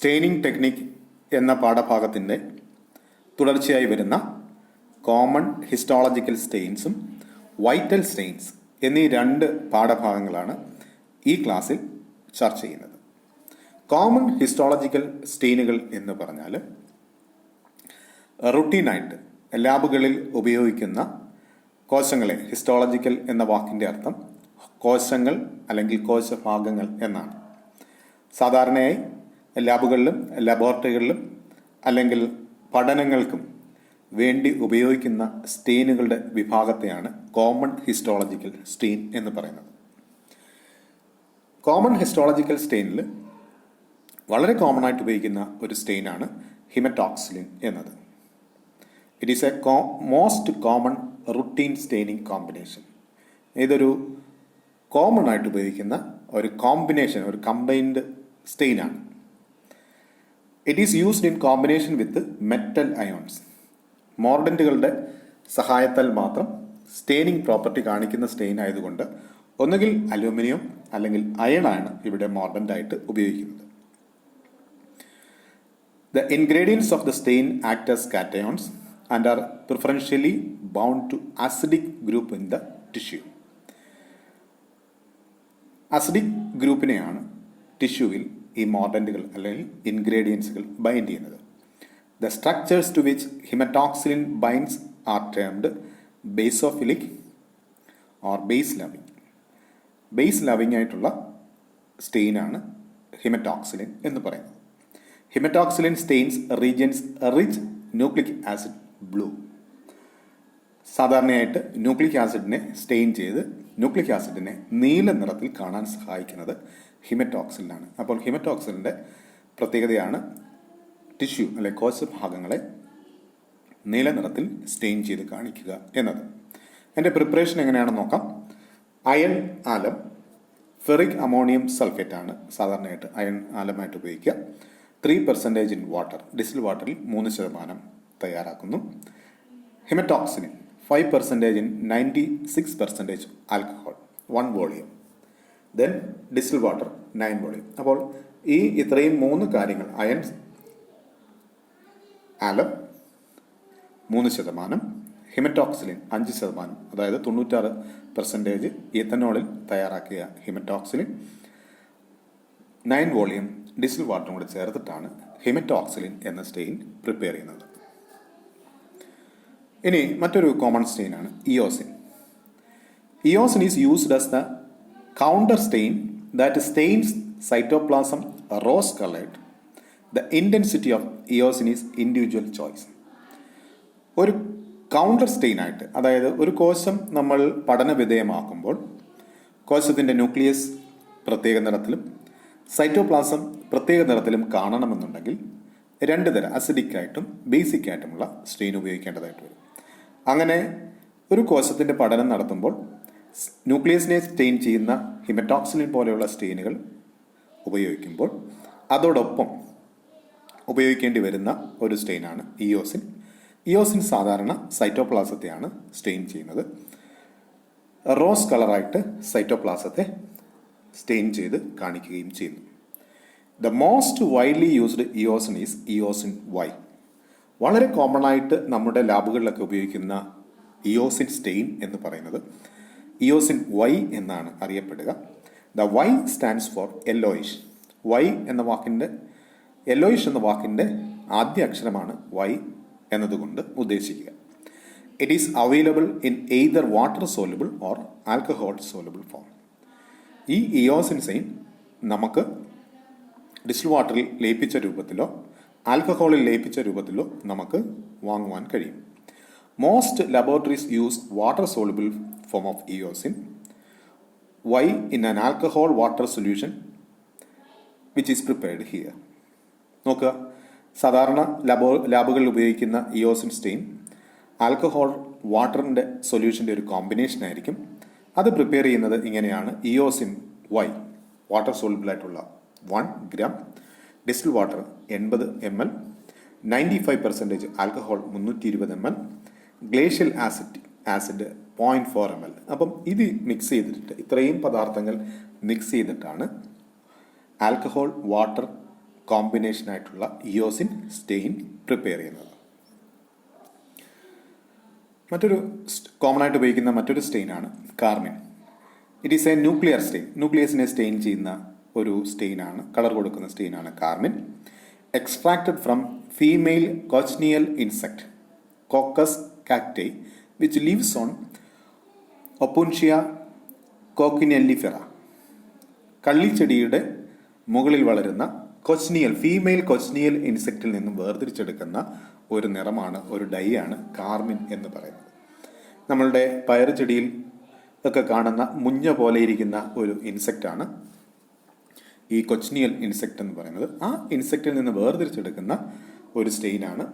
Staining technique എന്ന പാഠഭാഗത്തിൻ്റെ തുടർച്ചയായി വരുന്ന കോമൺ ഹിസ്റ്റോളജിക്കൽ സ്റ്റെയിൻസും വൈറ്റൽ സ്റ്റെയിൻസ് എന്നീ രണ്ട് പാഠഭാഗങ്ങളാണ് ഈ ക്ലാസ്സിൽ ചർച്ച ചെയ്യുന്നത്. കോമൺ ഹിസ്റ്റോളജിക്കൽ സ്റ്റെയിനുകൾ എന്ന് പറഞ്ഞാൽ റുട്ടീനായിട്ട് ലാബുകളിൽ ഉപയോഗിക്കുന്ന കോശങ്ങളെ, ഹിസ്റ്റോളജിക്കൽ എന്ന വാക്കിൻ്റെ അർത്ഥം കോശങ്ങൾ അല്ലെങ്കിൽ കോശഭാഗങ്ങൾ എന്നാണ്. സാധാരണയായി ലാബുകളിലും ലബോറട്ടറികളിലും അല്ലെങ്കിൽ പഠനങ്ങൾക്കും വേണ്ടി ഉപയോഗിക്കുന്ന സ്റ്റെയിനുകളുടെ വിഭാഗത്തെയാണ് കോമൺ ഹിസ്റ്റോളജിക്കൽ സ്റ്റെയിൻ എന്ന് പറയുന്നത്. കോമൺ ഹിസ്റ്റോളജിക്കൽ സ്റ്റെയിനിൽ വളരെ കോമൺ ആയിട്ട് ഉപയോഗിക്കുന്ന ഒരു സ്റ്റെയിനാണ് ഹിമറ്റോക്സിലിൻ എന്നത്. It is a most common routine staining combination. ഇതൊരു കോമൺ ആയിട്ട് ഉപയോഗിക്കുന്ന ഒരു കോമ്പിനേഷൻ, ഒരു കമ്പൈൻഡ് സ്റ്റെയിനാണ്. It is used in combination with metal ions. മോർഡൻറ്റുകളുടെ സഹായത്താൽ മാത്രം സ്റ്റെയിനിങ് പ്രോപ്പർട്ടി കാണിക്കുന്ന സ്റ്റെയിൻ ആയതുകൊണ്ട് ഒന്നുകിൽ അലൂമിനിയം അല്ലെങ്കിൽ അയണാണ് ഇവിടെ മോർഡൻ്റായിട്ട് ഉപയോഗിക്കുന്നത്. The ingredients of the stain act as cations and are preferentially bound to acidic group in the tissue. Acidic ഗ്രൂപ്പിനെയാണ് ടിഷ്യൂവിൽ ഈ മോർഡൻറ്റുകൾ അല്ലെങ്കിൽ ഇൻഗ്രീഡിയൻസുകൾ ബൈൻഡ് ചെയ്യുന്നത്. The structures to which haematoxylin binds are termed basophilic or base loving. Base loving ആയിട്ടുള്ള സ്റ്റെയിനാണ് haematoxylin എന്ന് പറയുന്നത്. Haematoxylin stains regions rich nucleic acid blue. സാധാരണയായിട്ട് ന്യൂക്ലിക് ആസിഡിനെ സ്റ്റെയിൻ ചെയ്ത് ന്യൂക്ലിക് ആസിഡിനെ നീല നിറത്തിൽ കാണാൻ സഹായിക്കുന്നത് ഹിമറ്റോക്സിലിനാണ്. അപ്പോൾ ഹിമറ്റോക്സിലിൻ്റെ പ്രത്യേകതയാണ് ടിഷ്യൂ അല്ലെ കോശഭാഗങ്ങളെ നീല നിറത്തിൽ സ്റ്റെയിൻ ചെയ്ത് കാണിക്കുക എന്നത്. എൻ്റെ പ്രിപ്പറേഷൻ എങ്ങനെയാണെന്ന് നോക്കാം. അയൺ ആലം, ഫെറിക് അമോണിയം സൾഫേറ്റ് ആണ് സാധാരണയായിട്ട് അയൺ ആലമായിട്ട് ഉപയോഗിക്കുക. 3% ഇൻ വാട്ടർ, ഡിസ്റ്റിൽ വാട്ടറിൽ 3% തയ്യാറാക്കുന്നു. ഹിമറ്റോക്സിലിൻ 5% in 96% alcohol, 1 volume. Then distil water 9 volume. അപ്പോൾ ഇത്രയും 3 കാര്യങ്ങൾ, അയൺ ആലം 3%, ഹിമറ്റോക്സിലിൻ 5%, അതായത് 96% എത്തനോളിൽ തയ്യാറാക്കിയ ഹിമറ്റോക്സിലിൻ, 9 വോളിയം ഡിസ്റ്റിൽ വാട്ടറും കൂടി ചേർത്തിട്ടാണ് ഹിമറ്റോക്സിലിൻ എന്ന സ്റ്റെയിൻ പ്രിപ്പയർ ചെയ്യുന്നത്. ഇനി മറ്റൊരു കോമൺ സ്റ്റെയിനാണ് eosin. Eosin is used as the counter stain that stains cytoplasm rose coloured. The intensity of eosin is individual choice. ഒരു കൗണ്ടർ സ്റ്റെയിനായിട്ട്, അതായത് ഒരു കോശം നമ്മൾ പഠനവിധേയമാക്കുമ്പോൾ കോശത്തിൻ്റെ ന്യൂക്ലിയസ് പ്രത്യേക നിറത്തിലും സൈറ്റോപ്ലാസം പ്രത്യേക നിറത്തിലും കാണണമെന്നുണ്ടെങ്കിൽ 2 തരം, അസിഡിക് ആയിട്ടും ബേസിക് ആയിട്ടുമുള്ള സ്റ്റെയിൻ ഉപയോഗിക്കേണ്ടതായിട്ട് വരും. അങ്ങനെ ഒരു കോശത്തിൻ്റെ പഠനം നടത്തുമ്പോൾ ന്യൂക്ലിയസിനെ സ്റ്റെയിൻ ചെയ്യുന്ന ഹിമറ്റോക്സിലിൻ പോലെയുള്ള സ്റ്റെയിനുകൾ ഉപയോഗിക്കുമ്പോൾ അതോടൊപ്പം ഉപയോഗിക്കേണ്ടി വരുന്ന ഒരു സ്റ്റെയിനാണ് ഇയോസിൻ. ഇയോസിൻ സാധാരണ സൈറ്റോപ്ലാസത്തെയാണ് സ്റ്റെയിൻ ചെയ്യുന്നത്. റോസ് കളറായിട്ട് സൈറ്റോപ്ലാസത്തെ സ്റ്റെയിൻ ചെയ്ത് കാണിക്കുകയും ചെയ്യുന്നു. The most widely used eosin is eosin Y. വളരെ കോമൺ ആയിട്ട് നമ്മുടെ ലാബുകളിലൊക്കെ ഉപയോഗിക്കുന്ന ഇയോസിൻ സ്റ്റെയിൻ എന്ന് പറയുന്നത് ഇയോസിൻ വൈ എന്നാണ് അറിയപ്പെടുക. The Y stands for yellowish. Y എന്ന വാക്കിൻ്റെ, യെല്ലോയിഷ് എന്ന വാക്കിൻ്റെ ആദ്യ അക്ഷരമാണ് വൈ എന്നതുകൊണ്ട് ഉദ്ദേശിക്കുക. It is available in either water soluble or alcohol soluble form. ഈ ഇയോസിൻ സ്റ്റെയിൻ നമുക്ക് ഡിസ്റ്റിൽ വാട്ടറിൽ ലയിപ്പിച്ച രൂപത്തിലോ ആൽക്കഹോളിൽ ലയിപ്പിച്ച രൂപത്തിലോ നമുക്ക് വാങ്ങുവാൻ കഴിയും. Most laboratories use water soluble form of eosin Y in an alcohol water solution which is prepared here. നോക്കുക, സാധാരണ ലാബുകളിൽ ഉപയോഗിക്കുന്ന ഇയോസിൻ സ്റ്റെയിൻ ആൽക്കഹോൾ വാട്ടറിൻ്റെ സൊല്യൂഷൻ്റെ ഒരു കോമ്പിനേഷൻ ആയിരിക്കും. അത് പ്രിപ്പയർ ചെയ്യുന്നത് ഇങ്ങനെയാണ്. ഇയോസിൻ വൈ വാട്ടർ സോളുബിളായിട്ടുള്ള 1 gram, distil water 80 ml, 95% alcohol 320 ml, glacial acid 0.4 ml. അപ്പം ഇത് മിക്സ് ചെയ്തിട്ട്, ഇത്രയും പദാർത്ഥങ്ങൾ മിക്സ് ചെയ്തിട്ടാണ് ആൽക്കഹോൾ വാട്ടർ കോമ്പിനേഷനായിട്ടുള്ള ഇയോസിൻ സ്റ്റെയിൻ പ്രിപ്പയർ ചെയ്യുന്നത്. മറ്റൊരു കോമൺ ആയിട്ട് ഉപയോഗിക്കുന്ന മറ്റൊരു സ്റ്റെയിനാണ് carmine. It is a nuclear stain. ന്യൂക്ലിയസിനെ സ്റ്റെയിൻ ചെയ്യുന്ന ഒരു സ്റ്റെയിനാണ്, കളർ കൊടുക്കുന്ന സ്റ്റെയിനാണ് carmine. Extracted from female cochineal insect coccus cacti which lives on opuntia coccinellifera. കള്ളിച്ചെടിയുടെ മുകളിൽ വളരുന്ന ഫീമെയിൽ കൊച്നിയൽ ഇൻസെക്റ്റിൽ നിന്നും വേർതിരിച്ചെടുക്കുന്ന ഒരു നിറമാണ്, ഒരു ഡൈ ആണ് കാർമിൻ എന്ന് പറയുന്നത്. നമ്മളുടെ പയർ ചെടിയിൽ ഒക്കെ കാണുന്ന മുഞ്ഞ പോലെ ഇരിക്കുന്ന ഒരു ഇൻസെക്റ്റാണ് ഈ കൊച്നിയൽ ഇൻസെക്റ്റ് എന്ന് പറയുന്നത്. ആ ഇൻസെക്റ്റിൽ നിന്ന് വേർതിരിച്ചെടുക്കുന്ന ഒരു സ്റ്റെയിനാണ്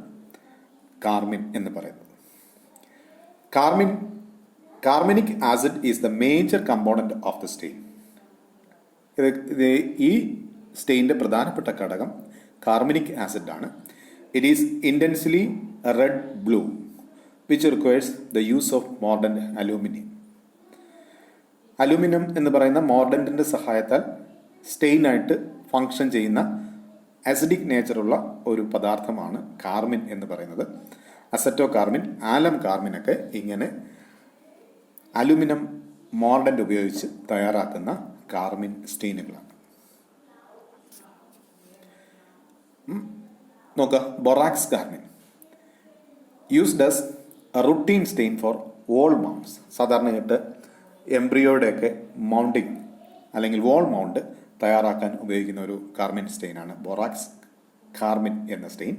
കാർമിൻ എന്ന് പറയുന്നത്. Carminic acid is the major component of the stain. ഈ സ്റ്റെയിൻ്റെ പ്രധാനപ്പെട്ട ഘടകം കാർമിനിക് ആസിഡ് ആണ്. It is intensely red blue which requires the use of mordant aluminium. Aluminium എന്ന് പറയുന്ന മോർഡൻറ്റിൻ്റെ സഹായത്താൽ സ്റ്റെയിനായിട്ട് ഫങ്ഷൻ ചെയ്യുന്ന അസിഡിക് നേച്ചറുള്ള ഒരു പദാർത്ഥമാണ് കാർമിൻ എന്ന് പറയുന്നത്. അസറ്റോ കാർമിൻ, ആലം കാർമിനൊക്കെ ഇങ്ങനെ അലൂമിനിയം മോർഡൻറ്റ് ഉപയോഗിച്ച് തയ്യാറാക്കുന്ന കാർമിൻ സ്റ്റെയിനുകളാണ്. നോക്കുക, borax carmine used as a routine stain for whole mounts. സാധാരണയായിട്ട് എംബ്രിയോയുടെയൊക്കെ മൗണ്ടിങ് അല്ലെങ്കിൽ വോൾ മൗണ്ട് തയ്യാറാക്കാൻ ഉപയോഗിക്കുന്ന ഒരു കാർമിൻ സ്റ്റെയിനാണ് ബൊറാക്സ് കാർമിൻ എന്ന സ്റ്റെയിൻ.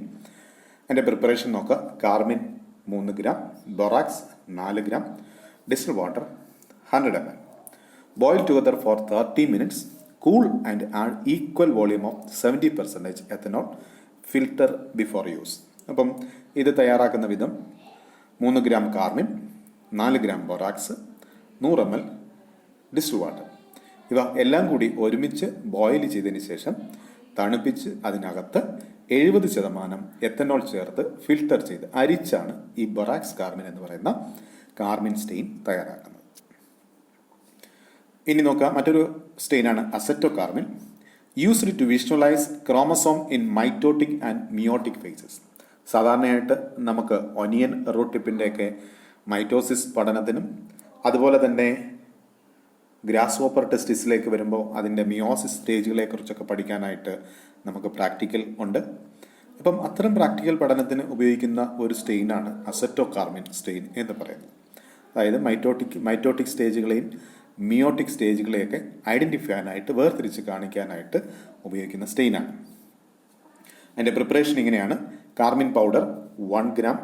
അതിൻ്റെ പ്രിപ്പറേഷൻ നോക്കുക. കാർമിൻ 3 gram, borax 4 gram, distil water 100 ml. Boil together for 30 minutes. Cool and add equal volume of 70% ethanol. Filter before use. അപ്പം ഇത് തയ്യാറാക്കുന്ന വിധം 3 gram carmine, 4 gram borax, 100 ml distil water, ഇവ എല്ലാം കൂടി ഒരുമിച്ച് ബോയിൽ ചെയ്തതിന് ശേഷം തണുപ്പിച്ച് അതിനകത്ത് 70% എത്തനോൾ ചേർത്ത് ഫിൽട്ടർ ചെയ്ത് അരിച്ചാണ് ഈ ബൊറാക്സ് കാർമിൻ എന്ന് പറയുന്ന കാർമിൻ സ്റ്റെയിൻ തയ്യാറാക്കുന്നത്. ഇനി നോക്കാം, മറ്റൊരു സ്റ്റെയിനാണ് aceto carmine. Used to visualise chromosome in mitotic and meiotic phases. സാധാരണയായിട്ട് നമുക്ക് ഒനിയൻ റൂട്ട് ടിപ്പിൻ്റെയൊക്കെ മൈറ്റോസിസ് പഠനത്തിനും അതുപോലെ തന്നെ ഗ്രാസ് ഹോപ്പർ ടെസ്റ്റിസിലേക്ക് വരുമ്പോൾ അതിൻ്റെ മിയോസിസ് സ്റ്റേജുകളെ കുറിച്ചൊക്കെ പഠിക്കാനായിട്ട് നമുക്ക് പ്രാക്ടിക്കൽ ഉണ്ട്. അപ്പം അത്തരം പ്രാക്ടിക്കൽ പഠനത്തിന് ഉപയോഗിക്കുന്ന ഒരു സ്റ്റെയിനാണ് അസറ്റോ കാർമിൻ സ്റ്റെയിൻ എന്ന് പറയുന്നത്. അതായത് മൈറ്റോട്ടിക് സ്റ്റേജുകളെയും മിയോട്ടിക് സ്റ്റേജുകളെയൊക്കെ ഐഡൻറ്റിഫൈ ചെയ്യാനായിട്ട്, വേർതിരിച്ച് കാണിക്കാനായിട്ട് ഉപയോഗിക്കുന്ന സ്റ്റെയിനാണ്. അതിൻ്റെ പ്രിപ്പറേഷൻ ഇങ്ങനെയാണ്. Carmine powder 1 gram,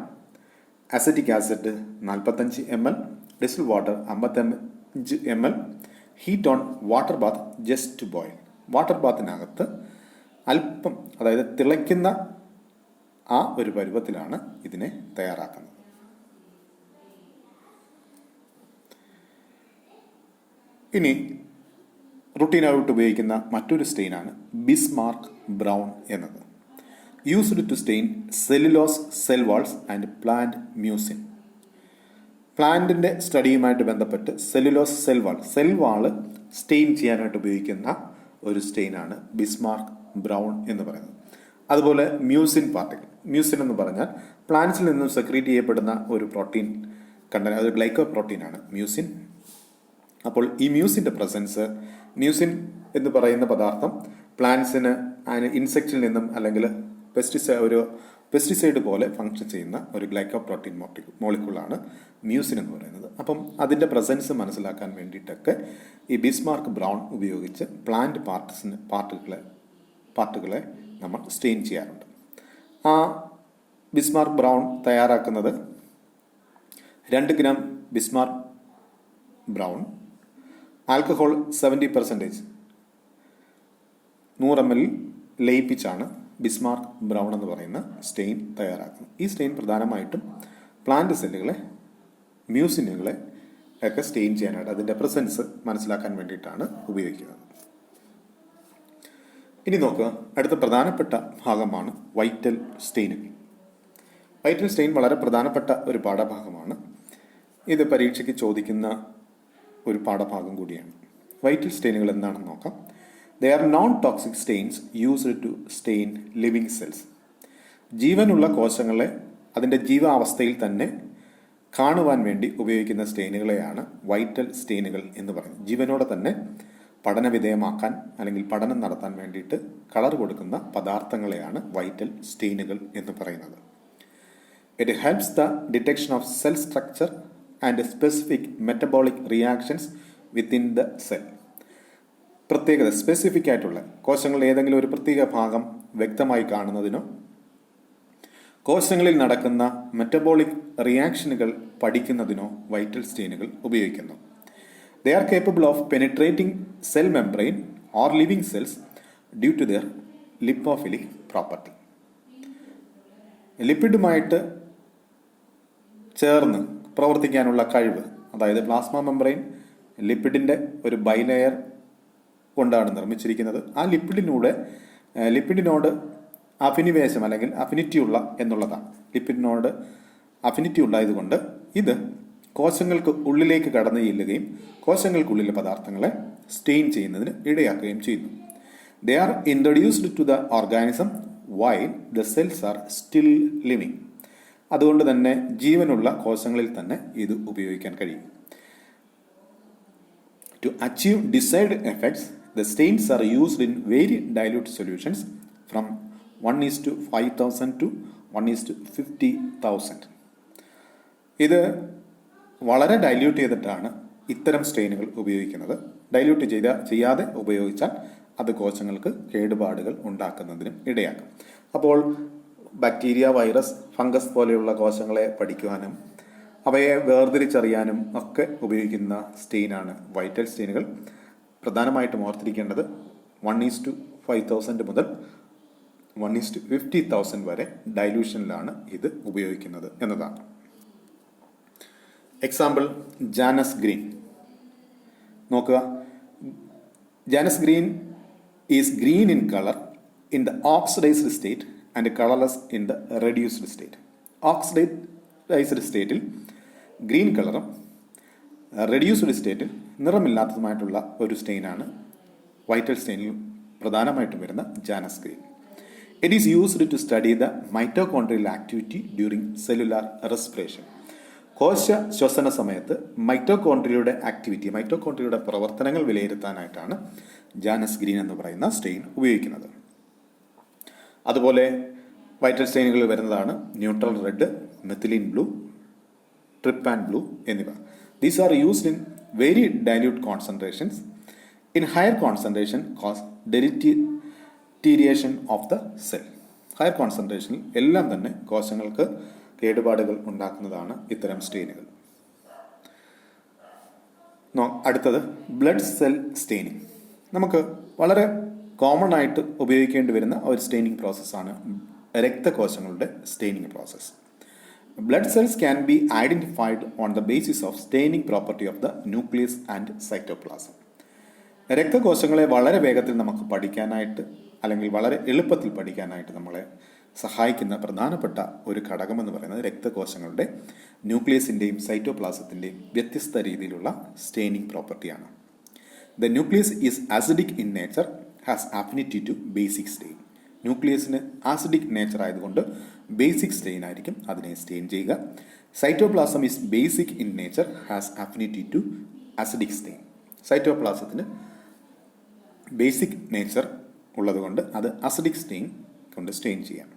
acetic acid 45 ml, distil water 55 ml, heat on water bath just to boil. Water ബാത്തിനകത്ത് അല്പം, അതായത് തിളയ്ക്കുന്ന ആ ഒരു പരുവത്തിലാണ് ഇതിനെ തയ്യാറാക്കുന്നത്. ഇനി റുട്ടീനായിട്ട് ഉപയോഗിക്കുന്ന മറ്റൊരു സ്റ്റെയിനാണ് ബിസ്മാർക്ക് ബ്രൗൺ എന്നത്. Used to stain cellulose cell walls and plant mucin. പ്ലാന്റിൻ്റെ സ്റ്റഡിയുമായിട്ട് ബന്ധപ്പെട്ട് സെല്ലുലോസ് സെൽ വാള് സ്റ്റെയിൻ ചെയ്യാനായിട്ട് ഉപയോഗിക്കുന്ന ഒരു സ്റ്റെയിനാണ് ബിസ്മാർക്ക് ബ്രൗൺ എന്ന് പറയുന്നത്. അതുപോലെ മ്യൂസിൻ എന്ന് പറഞ്ഞാൽ പ്ലാന്റ്സിൽ നിന്നും സെക്രീറ്റ് ചെയ്യപ്പെടുന്ന ഒരു പ്രോട്ടീൻ കണ്ടന്റ്, അത് ഗ്ലൈക്കോ പ്രോട്ടീനാണ് മ്യൂസിൻ. അപ്പോൾ ഈ മ്യൂസിൻ്റെ പ്രസൻസ്, മ്യൂസിൻ എന്ന് പറയുന്ന പദാർത്ഥം പ്ലാന്റ്സിന് ഇൻസെക്റ്റിൽ നിന്നും അല്ലെങ്കിൽ പെസ്റ്റിസൈഡ് പോലെ ഫങ്ഷൻ ചെയ്യുന്ന ഒരു ഗ്ലൈക്കോ പ്രോട്ടീൻ മോളിക്യൂളാണ് മ്യൂസിൻ എന്ന് പറയുന്നത്. അപ്പം അതിൻ്റെ പ്രസൻസ് മനസ്സിലാക്കാൻ വേണ്ടിയിട്ടൊക്കെ ഈ ബിസ്മാർക്ക് ബ്രൗൺ ഉപയോഗിച്ച് പ്ലാന്റ് പാർട്ടുകളെ നമ്മൾ സ്റ്റെയിൻ ചെയ്യാറുണ്ട്. ആ ബിസ്മാർക്ക് ബ്രൗൺ തയ്യാറാക്കുന്നത് 2 gram Bismarck brown, alcohol 70%, 100 ml ലയിപ്പിച്ചാണ് ബിസ്മാർക്ക് ബ്രൗൺ എന്ന് പറയുന്ന സ്റ്റെയിൻ തയ്യാറാക്കുന്നത്. ഈ സ്റ്റെയിൻ പ്രധാനമായിട്ടും പ്ലാന്റ് സെല്ലുകളെ, മ്യൂസിനുകളെ ഒക്കെ സ്റ്റെയിൻ ചെയ്യാനായിട്ട്, അതിൻ്റെ പ്രസൻസ് മനസ്സിലാക്കാൻ വേണ്ടിയിട്ടാണ് ഉപയോഗിക്കുന്നത്. ഇനി നോക്കുക, അടുത്ത പ്രധാനപ്പെട്ട ഭാഗമാണ് വൈറ്റൽ സ്റ്റെയിനുകൾ. വൈറ്റൽ സ്റ്റെയിൻ വളരെ പ്രധാനപ്പെട്ട ഒരു പാഠഭാഗമാണ്. ഇത് പരീക്ഷയ്ക്ക് ചോദിക്കുന്ന ഒരു പാഠഭാഗം കൂടിയാണ്. വൈറ്റൽ സ്റ്റെയിനുകൾ എന്താണെന്ന് നോക്കാം. They are non toxic stains used to stain living cells. ജീവനുള്ള കോശങ്ങളെ അതിൻ്റെ ജീവാവസ്ഥയിൽ തന്നെ കാണുവാൻ വേണ്ടി ഉപയോഗിക്കുന്ന സ്റ്റെയിനുകളെയാണ് വൈറ്റൽ സ്റ്റെയിനുകൾ എന്ന് പറയുന്നത്. ജീവനോടെ തന്നെ പഠനവിധേയമാക്കാൻ അല്ലെങ്കിൽ പഠനം നടത്താൻ വേണ്ടിയിട്ട് കളർ കൊടുക്കുന്ന പദാർത്ഥങ്ങളെയാണ് വൈറ്റൽ സ്റ്റെയിനുകൾ എന്ന് പറയുന്നത്. It helps the detection of cell structure and specific metabolic reactions within the cell. പ്രത്യേകത സ്പെസിഫിക് ആയിട്ടുള്ള കോശങ്ങളിൽ ഏതെങ്കിലും ഒരു പ്രത്യേക ഭാഗം വ്യക്തമായി കാണുന്നതിനോ കോശങ്ങളിൽ നടക്കുന്ന മെറ്റബോളിക് റിയാക്ഷനുകൾ പഠിക്കുന്നതിനോ വൈറ്റൽ സ്റ്റെയിനുകൾ ഉപയോഗിക്കുന്നു. They are capable of penetrating cell membrane or living cells due to their lipophilic property. ലിപ്പിഡുമായിട്ട് ചേർന്ന് പ്രവർത്തിക്കാനുള്ള കഴിവ്, അതായത് പ്ലാസ്മ മെംബ്രെയിൻ ലിപ്പിഡിൻ്റെ ഒരു ബൈലെയർ കൊണ്ടാണ് നിർമ്മിച്ചിരിക്കുന്നത്. ആ ലിപ്പിഡിനോട് അഭിനിവേശം അല്ലെങ്കിൽ അഫിനിറ്റി ഉള്ള എന്നുള്ളതാണ്. ലിപ്പിഡിനോട് അഫിനിറ്റി ഉണ്ടായതുകൊണ്ട് ഇത് കോശങ്ങൾക്ക് ഉള്ളിലേക്ക് കടന്നു ചെല്ലുകയും കോശങ്ങൾക്കുള്ളിലെ പദാർത്ഥങ്ങളെ സ്റ്റെയിൻ ചെയ്യുന്നതിന് ഇടയാക്കുകയും ചെയ്യുന്നു. They are introduced to the organism while the cells are still living. അതുകൊണ്ട് തന്നെ ജീവനുള്ള കോശങ്ങളിൽ തന്നെ ഇത് ഉപയോഗിക്കാൻ കഴിയും. To achieve desired effects the stains are used in very dilute solutions from 1:5,000 to 1:50,000. ഇത് വളരെ ഡൈല്യൂട്ട് ചെയ്തിട്ടാണ് ഇത്തരം സ്റ്റെയിനുകൾ ഉപയോഗിക്കുന്നത്. ഡൈല്യൂട്ട് ചെയ്യാതെ ഉപയോഗിച്ചാൽ അത് കോശങ്ങൾക്ക് കേടുപാടുകൾ ഉണ്ടാക്കുന്നതിനും ഇടയാക്കും. അപ്പോൾ ബാക്ടീരിയ, വൈറസ്, ഫംഗസ് പോലെയുള്ള കോശങ്ങളെ പഠിക്കുവാനും അവയെ വേർതിരിച്ചറിയാനും ഒക്കെ ഉപയോഗിക്കുന്ന സ്റ്റെയിനാണ് വൈറ്റൽ സ്റ്റെയിനുകൾ. പ്രധാനമായിട്ടും ഓർത്തിരിക്കേണ്ടത് 1:5,000 മുതൽ 1:50,000 വരെ ഡൈല്യൂഷനിലാണ് ഇത് ഉപയോഗിക്കുന്നത് എന്നതാണ്. എക്സാമ്പിൾ ജാനസ് ഗ്രീൻ നോക്കുക. Janus green is green in colour in the oxidised state and colourless in the reduced state. Oxidised സ്റ്റേറ്റിൽ ഗ്രീൻ കളറും റെഡ്യൂസ്ഡ് സ്റ്റേറ്റിൽ നിറമില്ലാത്തതുമായിട്ടുള്ള ഒരു സ്റ്റെയിനാണ് വൈറ്റൽ സ്റ്റെയിനിൽ പ്രധാനമായിട്ടും വരുന്ന Janus green. It is used to study the mitochondrial activity during cellular respiration. കോശ ശ്വസന സമയത്ത് മൈറ്റോകോൺട്രിയയുടെ പ്രവർത്തനങ്ങൾ വിലയിരുത്താനായിട്ടാണ് ജാനസ് ഗ്രീൻ എന്ന് പറയുന്ന സ്റ്റെയിൻ ഉപയോഗിക്കുന്നത്. അതുപോലെ വൈറ്റൽ സ്റ്റെയിനുകൾ വരുന്നതാണ് neutral red, methylene blue, trypan blue എന്നിവ. These are used in very dilute concentrations. In higher concentration cause deterioration of the cell. Higher കോൺസെൻട്രേഷനിൽ എല്ലാം തന്നെ കോശങ്ങൾക്ക് കേടുപാടുകൾ ഉണ്ടാക്കുന്നതാണ് ഇത്തരം സ്റ്റെയിനുകൾ. അടുത്തത് ബ്ലഡ് സെൽ സ്റ്റെയിനിങ്. നമുക്ക് വളരെ കോമൺ ആയിട്ട് ഉപയോഗിക്കേണ്ടി വരുന്ന ഒരു സ്റ്റെയിനിങ് പ്രോസസ്സാണ് രക്തകോശങ്ങളുടെ staining process. Blood cells can be identified on the basis of staining property of the nucleus and cytoplasm. രക്തകോശങ്ങളെ വളരെ വേഗത്തിൽ നമുക്ക് പഠിക്കാനായിട്ട് അല്ലെങ്കിൽ വളരെ എളുപ്പത്തിൽ പഠിക്കാനായിട്ട് നമ്മളെ സഹായിക്കുന്ന പ്രധാനപ്പെട്ട ഒരു ഘടകമെന്ന് പറയുന്നത് രക്തകോശങ്ങളുടെ ന്യൂക്ലിയസിൻ്റെയും സൈറ്റോപ്ലാസത്തിൻ്റെയും വ്യത്യസ്ത രീതിയിലുള്ള സ്റ്റെയിനിങ് പ്രോപ്പർട്ടിയാണ്. The nucleus is acidic in nature, has affinity to basic stain. ന്യൂക്ലിയസിന് ആസിഡിക് നേച്ചർ ആയതുകൊണ്ട് ബേസിക് സ്റ്റെയിൻ ആയിരിക്കും അതിനെ സ്റ്റെയിൻ ചെയ്യുക. Cytoplasm is basic in nature, has affinity to acidic stain. സൈറ്റോപ്ലാസത്തിന് ബേസിക് നേച്ചർ ഉള്ളതുകൊണ്ട് അത് അസിഡിക് സ്റ്റെയിൻ കൊണ്ട് സ്റ്റെയിൻ ചെയ്യാം.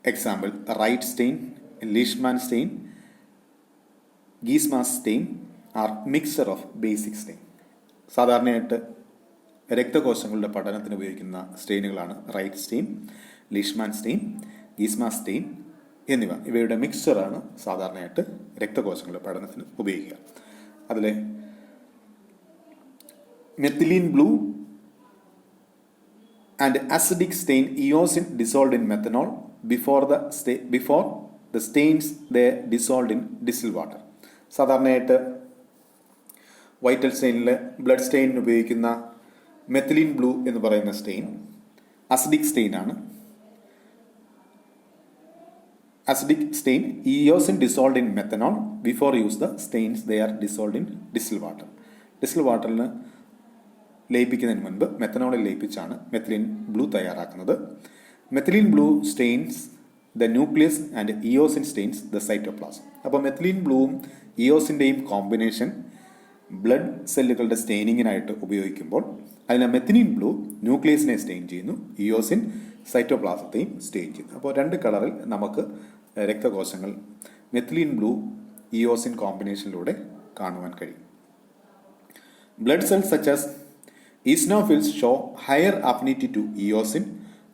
Example Wright stain, Leishman stain, Giemsa's stain are mixture of basic stain. സാധാരണയായിട്ട് രക്തകോശങ്ങളുടെ പഠനത്തിന് ഉപയോഗിക്കുന്ന സ്റ്റെയിനുകളാണ് Wright stain, Leishman stain, Giemsa's stain എന്നിവ. ഇവയുടെ മിക്സ്ചറാണ് സാധാരണയായിട്ട് രക്തകോശങ്ങളുടെ പഠനത്തിന് ഉപയോഗിക്കുക. അതിലെ methylene blue and acidic stain eosin dissolved in methanol before the stains they dissolved in distilled water. സാധാരണയായിട്ട് വൈറ്റൽ സ്റ്റെയിനിൽ ബ്ലഡ് സ്റ്റെയിനിന് ഉപയോഗിക്കുന്ന മെത്തിലിൻ ബ്ലൂ എന്ന് പറയുന്ന സ്റ്റെയിൻ അസിഡിക് സ്റ്റെയിനാണ്. Acidic stain eosin dissolved in methanol before use the stains they are dissolved in distilled water. Distil വാട്ടറിന് ലയിപ്പിക്കുന്നതിന് മുൻപ് മെത്തനോളിൽ ലയിപ്പിച്ചാണ് മെത്തിലീൻ ബ്ലൂ തയ്യാറാക്കുന്നത്. Methylene blue stains the nucleus and eosin stains the cytoplasm. അപ്പോൾ methylene ബ്ലൂവും ഇയോസിൻ്റെയും കോമ്പിനേഷൻ ബ്ലഡ് സെല്ലുകളുടെ സ്റ്റെയിനിങ്ങിനായിട്ട് ഉപയോഗിക്കുമ്പോൾ അതിന് മെത്തിലീൻ ബ്ലൂ ന്യൂക്ലിയസിനെ സ്റ്റെയിൻ ചെയ്യുന്നു, ഇയോസിൻ സൈറ്റോപ്ലാസത്തെയും സ്റ്റെയിൻ ചെയ്യുന്നു. അപ്പോൾ രണ്ട് കളറിൽ നമുക്ക് രക്തകോശങ്ങൾ മെത്തിലീൻ ബ്ലൂ ഇയോസിൻ കോമ്പിനേഷനിലൂടെ കാണുവാൻ കഴിയും. Blood cells such as eosinophils show higher affinity to eosin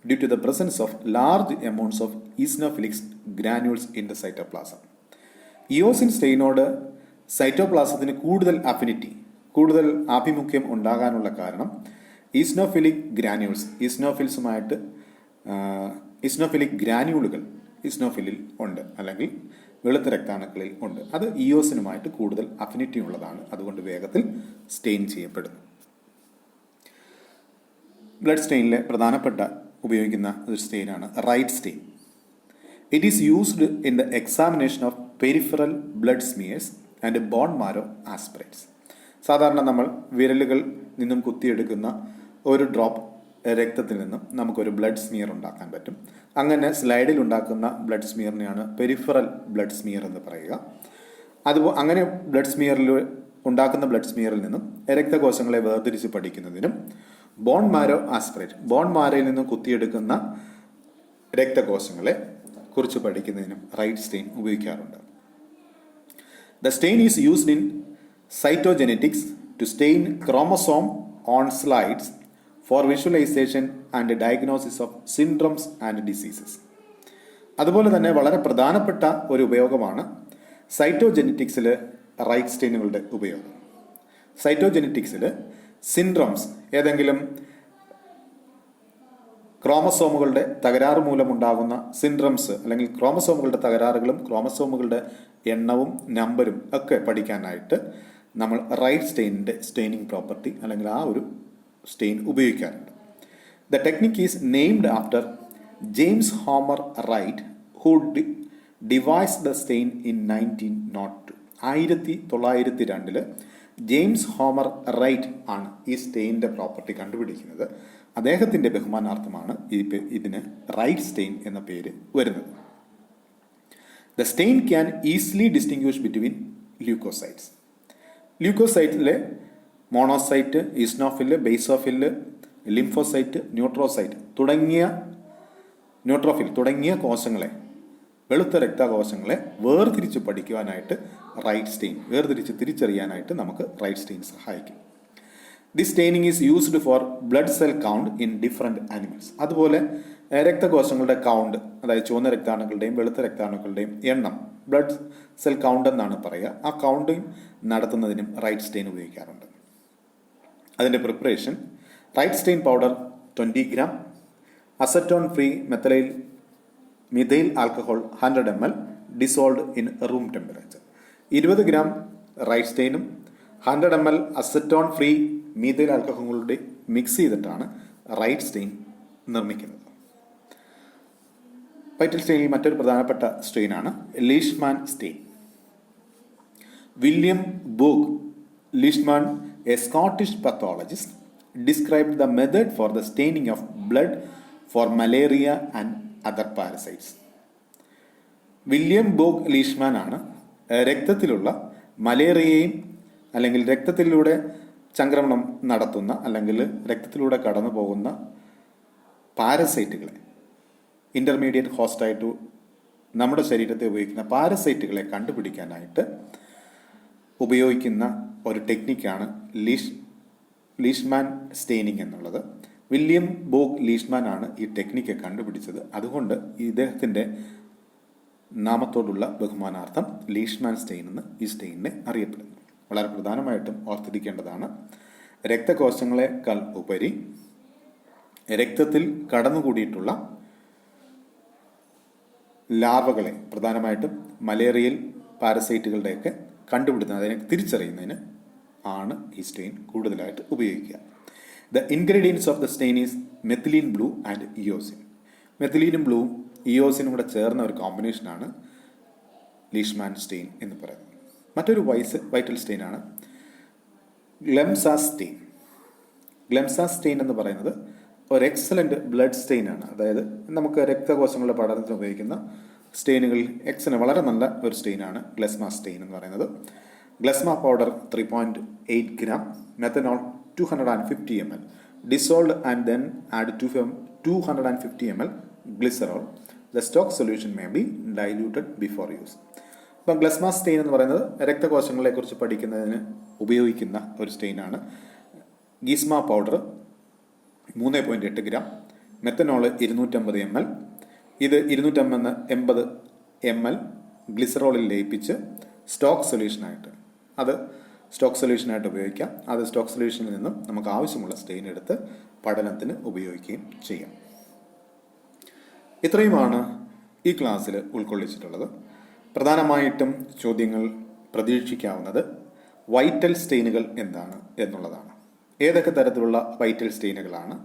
due to the presence of large amounts of eosinophilic granules in the cytoplasm. Eosin സ്റ്റെയിനോട് സൈറ്റോപ്ലാസത്തിന് കൂടുതൽ അഫിനിറ്റി, കൂടുതൽ ആഭിമുഖ്യം ഉണ്ടാകാനുള്ള കാരണം ഈസ്നോഫിലിക് ഗ്രാന്യൂൾസ്, ഈസ്നോഫിലിക് ഗ്രാന്യൂളുകൾ ഈസ്നോഫിലിൽ ഉണ്ട്, അല്ലെങ്കിൽ വെളുത്ത രക്താണുക്കളിൽ ഉണ്ട്. അത് ഇയോസിനുമായിട്ട് കൂടുതൽ അഫിനിറ്റി ഉള്ളതാണ്, അതുകൊണ്ട് വേഗത്തിൽ സ്റ്റെയിൻ ചെയ്യപ്പെടുന്നു. ബ്ലഡ് സ്റ്റെയിനിലെ പ്രധാനപ്പെട്ട ഉപയോഗിക്കുന്ന ഒരു സ്റ്റെയിനാണ് Wright stain. It is used in the examination of peripheral blood smears and bone marrow aspirates. സാധാരണ നമ്മൾ വിരലുകൾ നിന്നും കുത്തിയെടുക്കുന്ന ഒരു ഡ്രോപ്പ് രക്തത്തിൽ നിന്നും നമുക്കൊരു ബ്ലഡ് സ്മിയർ ഉണ്ടാക്കാൻ പറ്റും. അങ്ങനെ സ്ലൈഡിൽ ഉണ്ടാക്കുന്ന ബ്ലഡ് സ്മിയറിനെയാണ് പെരിഫറൽ ബ്ലഡ് സ്മിയർ എന്ന് പറയുക. അങ്ങനെ ബ്ലഡ് സ്മിയറിൽ ഉണ്ടാക്കുന്ന ബ്ലഡ് സ്മിയറിൽ നിന്നും രക്തകോശങ്ങളെ വേർതിരിച്ച് പഠിക്കുന്നതിനും ബോൺ മാരോ ആസ്പിറേറ്റ്, ബോൺ മാരയിൽ നിന്നും കുത്തിയെടുക്കുന്ന രക്തകോശങ്ങളെ കുറിച്ച് പഠിക്കുന്നതിനും റൈറ്റ് സ്റ്റെയിൻ ഉപയോഗിക്കാറുണ്ട്. The stain is used in cytogenetics to stain chromosome on slides for visualisation and diagnosis of syndromes and diseases. അതുപോലെ തന്നെ വളരെ പ്രധാനപ്പെട്ട ഒരു ഉപയോഗമാണ് സൈറ്റോജെനറ്റിക്സിൽ റൈറ്റ് സ്റ്റെയിനുകളുടെ ഉപയോഗം. സൈറ്റോജെനറ്റിക്സിൽ സിൻഡ്രോംസ്, ഏതെങ്കിലും ക്രോമസോമുകളുടെ തകരാറ് മൂലമുണ്ടാകുന്ന സിൻഡ്രോംസ് അല്ലെങ്കിൽ ക്രോമസോമുകളുടെ തകരാറുകളും ക്രോമസോമുകളുടെ എണ്ണവും നമ്പരും ഒക്കെ പഠിക്കാനായിട്ട് നമ്മൾ റൈറ്റ് സ്റ്റെയിനിൻ്റെ സ്റ്റെയിനിങ് പ്രോപ്പർട്ടി അല്ലെങ്കിൽ ആ ഒരു സ്റ്റെയിൻ ഉപയോഗിക്കാറുണ്ട്. The technique is named after James Homer Wright who devised the stain in 1902. 1902 James Homer Wright ആണ് ഈ സ്റ്റെയിനിൻ്റെ പ്രോപ്പർട്ടി കണ്ടുപിടിക്കുന്നത്. അദ്ദേഹത്തിൻ്റെ ബഹുമാനാർത്ഥമാണ് ഇതിന് റൈറ്റ് സ്റ്റെയിൻ എന്ന പേര് വരുന്നത്. The stain can easily distinguish between leukocytes. ല്യൂക്കോസൈറ്റിലെ monocyte, eosinophil, basophil, lymphocyte, neutrophil തുടങ്ങിയ കോശങ്ങളെ, വെളുത്ത രക്തകോശങ്ങളെ വേർതിരിച്ച് പഠിക്കുവാനായിട്ട് റൈറ്റ് സ്റ്റെയിൻ, വേർതിരിച്ച് തിരിച്ചറിയാനായിട്ട് നമുക്ക് റൈറ്റ് സ്റ്റെയിൻ സഹായിക്കും. The staining is used for blood cell count in different animals. അതുപോലെ രക്തകോശങ്ങളുടെ കൗണ്ട്, അതായത് ചുവന്ന രക്താണുക്കളുടെയും വെളുത്ത രക്താണുക്കളുടെയും എണ്ണം, ബ്ലഡ് സെൽ കൗണ്ട് എന്നാണ് പറയുക, ആ കൗണ്ടിങ് നടത്തുന്നതിനും റൈറ്റ് സ്റ്റെയിൻ ഉപയോഗിക്കാറുണ്ട്. അതിൻ്റെ preparation: Wright stain powder 20 gram, acetone free methyl alcohol 100 ml dissolved in room temperature. 20 gram Wright സ്റ്റെയിനും 100 ml അസറ്റോൺ ഫ്രീ മീഥൈൽ ആൽക്കഹോളുടെ മിക്സ് ചെയ്തിട്ടാണ് റൈറ്റ് സ്റ്റെയിൻ നിർമ്മിക്കുന്നത്. വൈറ്റൽ സ്റ്റെയിനിൽ മറ്റൊരു പ്രധാനപ്പെട്ട സ്റ്റെയിനാണ് Leishman stain. William Boog Leishman, a Scottish pathologist, described the method for the staining of blood for malaria and other parasites. William Boog Leishman ആണ് രക്തത്തിലുള്ള മലേറിയയും അല്ലെങ്കിൽ രക്തത്തിലൂടെ ചംക്രമണം നടത്തുന്ന അല്ലെങ്കിൽ രക്തത്തിലൂടെ കടന്നു പോകുന്ന പാരസൈറ്റുകളെ, ഇൻ്റർമീഡിയറ്റ് ഹോസ്റ്റായിട്ട് നമ്മുടെ ശരീരത്തെ ഉപയോഗിക്കുന്ന പാരസൈറ്റുകളെ കണ്ടുപിടിക്കാനായിട്ട് ഉപയോഗിക്കുന്ന ഒരു ടെക്നിക്കാണ് ലീഷ്മാൻ സ്റ്റെയിനിങ് എന്നുള്ളത്. വില്യം ബോഗ് ലീഷ്മാൻ ആണ് ഈ ടെക്നിക്ക് കണ്ടുപിടിച്ചത്. അതുകൊണ്ട് ഇദ്ദേഹത്തിൻ്റെ നാമത്തോടുള്ള ബഹുമാനാർത്ഥം ലീഷ്മാൻ സ്റ്റെയിൻ എന്ന് ഈ സ്റ്റെയിനിനെ അറിയപ്പെടുന്നു. വളരെ പ്രധാനമായിട്ടും ഓർത്തിരിക്കേണ്ടതാണ്, രക്തകോശങ്ങളെക്കാൾ ഉപരി രക്തത്തിൽ കടന്നുകൂടിയിട്ടുള്ള ലാർവകളെ, പ്രധാനമായിട്ടും മലേറിയൽ പാരസൈറ്റുകളുടെയൊക്കെ കണ്ടുപിടുത്തത്തിന്, അതിനെ തിരിച്ചറിയുന്നതിന് ആണ് ഈ സ്റ്റെയിൻ കൂടുതലായിട്ട് ഉപയോഗിക്കുക. The ingredients of the stain is methylene blue and eosin. മെത്തിലീനും ബ്ലൂവും ഇയോസിനും കൂടെ ചേർന്ന ഒരു കോമ്പിനേഷനാണ് ലീഷ്മാൻ സ്റ്റെയിൻ എന്ന് പറയുന്നത്. മറ്റൊരു വൈറ്റൽ സ്റ്റെയിനാണ് ഗ്ലെംസാ സ്റ്റെയിൻ. ഗ്ലെംസ സ്റ്റെയിൻ എന്ന് പറയുന്നത് ഒരു എക്സലൻറ്റ് ബ്ലഡ് സ്റ്റെയിൻ ആണ്. അതായത് നമുക്ക് രക്തകോശങ്ങളുടെ പഠനത്തിന് ഉപയോഗിക്കുന്ന സ്റ്റെയിനുകളിൽ വളരെ നല്ല ഒരു സ്റ്റെയിനാണ് ഗ്ലെസ്മ സ്റ്റെയിൻ എന്ന് പറയുന്നത്. ഗ്ലെസ്മ powder 3.8 gram, methanol 250 ml, dissolved and then add 250 ml glycerol. The stock solution may be diluted before use. അപ്പം ഗ്ലെസ്മ സ്റ്റെയിൻ എന്ന് പറയുന്നത് രക്തകോശങ്ങളെക്കുറിച്ച് പഠിക്കുന്നതിന് ഉപയോഗിക്കുന്ന ഒരു സ്റ്റെയിനാണ്. ഗീസ്മ പൗഡർ 3.8 gram, മെത്തനോൾ 250 ml. ഇത് 250 ml ഗ്ലിസറോളിൽ ലയിപ്പിച്ച് സ്റ്റോക്ക് സൊല്യൂഷനായിട്ട് ഉപയോഗിക്കാം. അത് സ്റ്റോക്ക് സൊല്യൂഷനിൽ നിന്നും നമുക്ക് ആവശ്യമുള്ള സ്റ്റെയിൻ എടുത്ത് പഠനത്തിന് ഉപയോഗിക്കുകയും ചെയ്യാം. ഇത്രയുമാണ് ഈ ക്ലാസ്സിൽ ഉൾക്കൊള്ളിച്ചിട്ടുള്ളത്. പ്രധാനമായിട്ടും ചോദ്യങ്ങൾ പ്രതീക്ഷിക്കാവുന്നത് വൈറ്റൽ സ്റ്റെയിനുകൾ എന്താണ് എന്നുള്ളതാണ്. ഏതൊക്കെ തരത്തിലുള്ള വൈറ്റൽ സ്റ്റെയിനുകളാണ്,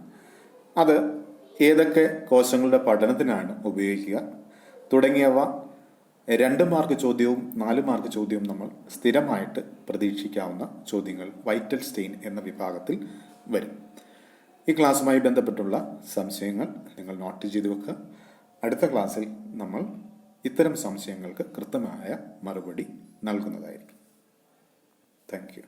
അത് ഏതൊക്കെ കോശങ്ങളുടെ പഠനത്തിനാണ് ഉപയോഗിക്കുക തുടങ്ങിയവ 2 മാർക്ക് ചോദ്യവും 4 മാർക്ക് ചോദ്യവും നമ്മൾ സ്ഥിരമായിട്ട് പ്രതീക്ഷിക്കാവുന്ന ചോദ്യങ്ങൾ വൈറ്റൽ സ്റ്റെയിൻ എന്ന വിഭാഗത്തിൽ വരും. ഈ ക്ലാസ്സുമായി ബന്ധപ്പെട്ടുള്ള സംശയങ്ങൾ നിങ്ങൾ നോട്ട് ചെയ്ത് വെക്കുക. അടുത്ത ക്ലാസ്സിൽ നമ്മൾ ഇത്തരം സംശയങ്ങൾക്ക് കൃത്യമായ മറുപടി നൽകുന്നതായിരിക്കും. Thank U.